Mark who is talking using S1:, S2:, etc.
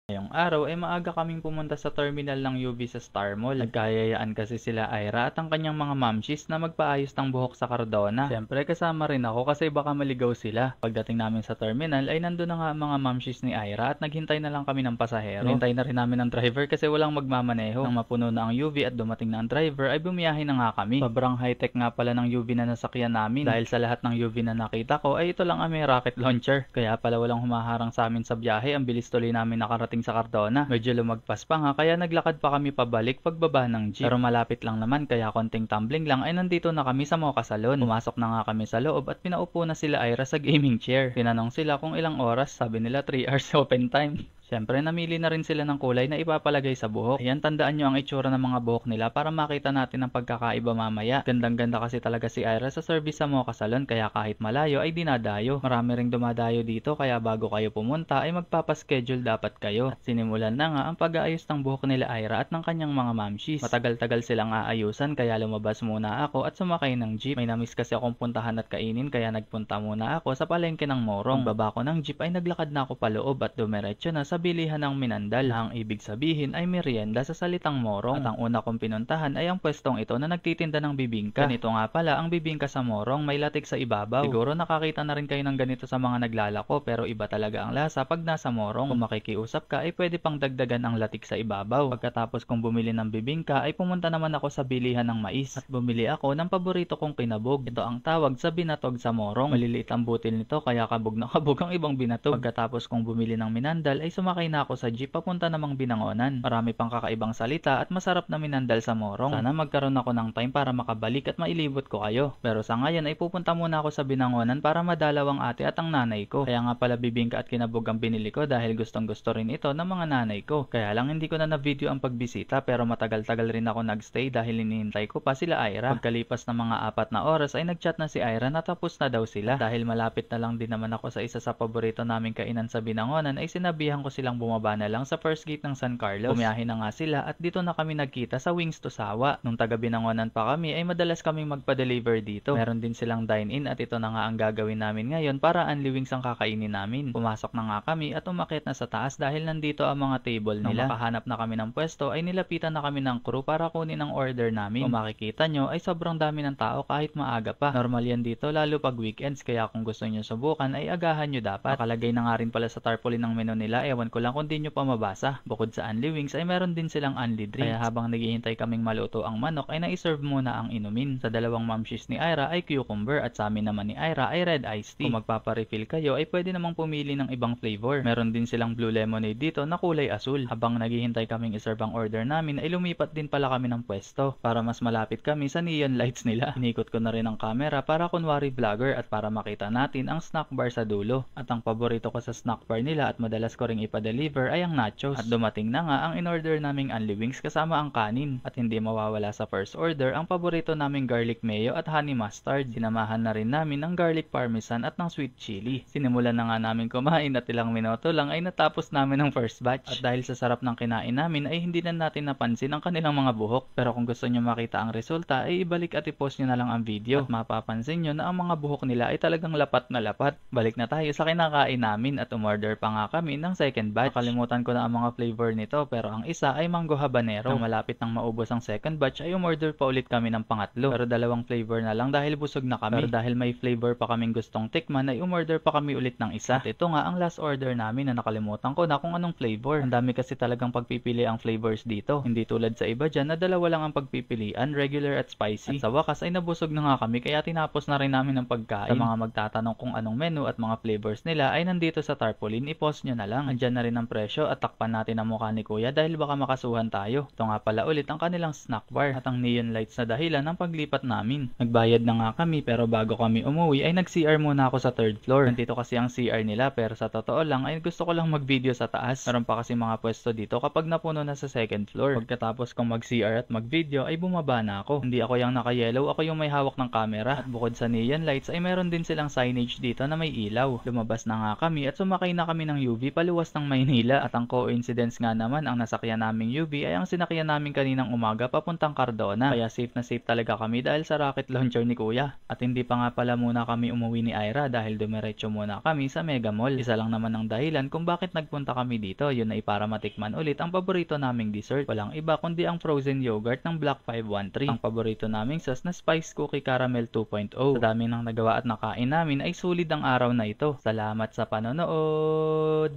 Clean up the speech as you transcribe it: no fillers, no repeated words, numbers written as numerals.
S1: Ngayong araw ay maaga kaming pumunta sa terminal ng UV sa Star Mall. Nagkayayaan kasi sila Ira at ang kanyang mga mamshis na magpaayos ng buhok sa Cardona. Siyempre kasama rin ako kasi baka maligaw sila. Pagdating namin sa terminal ay nandun na nga ang mga mamshis ni Ira at naghintay na lang kami ng pasahero. Hinintay na rin namin ng driver kasi walang magmamaneho. Nang mapuno na ang UV at dumating na ang driver ay bumiyahe na nga kami. Sobrang high-tech nga pala ng UV na nasakyan namin. Dahil sa lahat ng UV na nakita ko ay ito lang ang may rocket launcher. Kaya pala walang humaharang sa amin sa biyahe. Ang bilis tuloy namin nakarating sa Cardona. Medyo lumagpas pa nga kaya naglakad pa kami pabalik pagbaba ng jeep. Pero malapit lang naman kaya konting tumbling lang ay nandito na kami sa Mocha Salon. Pumasok na nga kami sa loob at pinaupo na sila Ira sa gaming chair. Tinanong sila kung ilang oras, sabi nila 3 hours open time. Siyempre, namili na rin sila ng kulay na ipapalagay sa buhok. Ayan, tandaan nyo ang itsura ng mga buhok nila para makita natin ang pagkakaiba mamaya. Gandang-ganda kasi talaga si Ira sa service sa Mocha Salon kaya kahit malayo ay dinadayo. Marami ring dumadayo dito kaya bago kayo pumunta ay magpapaschedule dapat kayo. At sinimulan na nga ang pag-aayos ng buhok nila Ira at ng kanyang mga mamshis. Matagal-tagal silang aayusan kaya lumabas muna ako at sumakay ng jeep. May namiss kasi akong puntahan at kainin kaya nagpunta muna ako sa palengke ng Morong. Pagbaba ko ng jeep ay naglakad na ako paloob at dumiretso na sa bilihan ng Minandal. Ang ibig sabihin ay merienda sa salitang Morong. At ang una kong pinuntahan ay ang pwestong ito na nagtitinda ng bibingka. Ganito nga pala ang bibingka sa Morong, may latik sa ibabaw. Siguro nakakita na rin kayo ng ganito sa mga naglalako pero iba talaga ang lasa pag nasa Morong. Kung makikiusap ka ay pwede pang dagdagan ang latik sa ibabaw. Pagkatapos kong bumili ng bibingka ay pumunta naman ako sa bilihan ng mais at bumili ako ng paborito kong kinabog. Ito ang tawag sa binatog sa Morong. Maliliit ang butil nito kaya kabog na kabog ang ibang binatog. Pagkatapos kong bumili ng Minandal ay sumakay na ako sa jeep papunta namang Binangonan. Marami pang kakaibang salita at masarap na Minandal sa Morong. Sana magkaroon ako ng time para makabalik at mailibot ko kayo. Pero sa ngayon ay pupunta muna ako sa Binangonan para madalaw ang ate at ang nanay ko. Kaya nga pala bibingka at kinabog ang binili ko dahil gustong gusto rin ito ng mga nanay ko. Kaya lang hindi ko na na-video ang pagbisita pero matagal-tagal rin ako nagstay dahil hinihintay ko pa sila Ira. Pagkalipas ng mga 4 na oras ay nagchat na si Ira na tapos na daw sila. Dahil malapit na lang din naman ako sa isa sa paborito naming kainan sa Binangonan ay sinabihan ko silang bumaba na lang sa first gate ng San Carlos. Bumiyahe na nga sila at dito na kami nagkita sa Wings to Sawa. Nung taga Binangonan pa kami ay madalas kaming magpa-deliver dito. Meron din silang dine-in at ito na nga ang gagawin namin ngayon para only wings ang kakainin namin. Pumasok na nga kami at umakyat na sa taas dahil nandito ang mga table nila. Nung makahanap na kami ng pwesto ay nilapitan na kami ng crew para kunin ang order namin. Kung makikita nyo ay sobrang dami ng tao kahit maaga pa. Normal yan dito lalo pag weekends kaya kung gusto nyo subukan ay agahan nyo dapat. Nakalagay na nga rin pala sa tarpaulin ng menu nila. Ewan ko lang kung di nyo pa mabasa. Bukod sa only wings ay meron din silang only drinks. Kaya habang naghihintay kaming maluto ang manok ay naiserve muna ang inumin. Sa dalawang mamshis ni Ira ay cucumber at sa amin naman ni Ira ay red iced tea. Kung magpaparefill kayo ay pwede namang pumili ng ibang flavor. Meron din silang blue lemonade dito na kulay asul. Habang naghihintay kaming iserve ang order namin ay lumipat din pala kami ng pwesto para mas malapit kami sa neon lights nila. Inikot ko na rin ang camera para kunwari vlogger at para makita natin ang snack bar sa dulo. At ang paborito ko sa snack bar nila at madalas ko ring ipa-deliver ay ang nachos. At dumating na nga ang in-order naming only wings kasama ang kanin. At hindi mawawala sa first order ang paborito naming garlic mayo at honey mustard. Sinamahan na rin namin ng garlic parmesan at ng sweet chili. Sinimulan na nga namin kumain at ilang minuto lang ay natapos namin ang first batch. At dahil sa sarap ng kinain namin ay hindi na natin napansin ang kanilang mga buhok. Pero kung gusto nyo makita ang resulta ay ibalik at i-post nyo na lang ang video. At mapapansin nyo na ang mga buhok nila ay talagang lapat na lapat. Balik na tayo sa kinakain namin at umorder pa nga kami ng second batch. Nakalimutan ko na ang mga flavor nito pero ang isa ay mango habanero. Nang malapit nang maubos ang second batch ay umorder pa ulit kami ng pangatlo. Pero dalawang flavor na lang dahil busog na kami. Pero dahil may flavor pa kaming gustong tikman ay umorder pa kami ulit ng isa. At ito nga ang last order namin na nakalimutan ko na kung anong flavor. Ang dami kasi talagang pagpipili ang flavors dito. Hindi tulad sa iba dyan na dalawa lang ang pagpipilian, regular at spicy. At sa wakas ay nabusog na nga kami kaya tinapos na rin namin ang pagkain. Sa mga magtatanong kung anong menu at mga flavors nila ay nandito sa tarpaulin, i-post nyo na lang. Andyan na rin ang presyo at takpan natin ang mukha ni kuya dahil baka makasuhan tayo. Ito nga pala ulit ang kanilang snack bar at ang neon lights na dahilan ng paglipat namin. Nagbayad na nga kami pero bago kami umuwi ay nag-CR muna ako sa third floor. Nandito kasi ang CR nila pero sa totoo lang ay gusto ko lang mag-video sa taas. Meron pa kasi mga pwesto dito kapag napuno na sa second floor. Pagkatapos kong mag-CR at mag-video ay bumaba na ako. Hindi ako yung naka-yellow, ako yung may hawak ng camera. At bukod sa neon lights ay meron din silang signage dito na may ilaw. Lumabas na nga kami at sumakay na kami ng UV paluwas ng ng Maynila at ang coincidence nga naman ang nasakyan naming UV ay ang sinakyan namin kaninang umaga papuntang Cardona. Kaya safe na safe talaga kami dahil sa rocket launcher ni Kuya. At hindi pa nga pala muna kami umuwi ni Ira dahil dumiretso muna kami sa Mega Mall. Isa lang naman ang dahilan kung bakit nagpunta kami dito, yun ay para matikman ulit ang paborito naming dessert. Walang iba kundi ang frozen yogurt ng Block 513. Ang paborito naming sauce na Spice Cookie Caramel 2.0. Sa dami ng nagawa at nakain namin ay sulit ang araw na ito. Salamat sa panonood!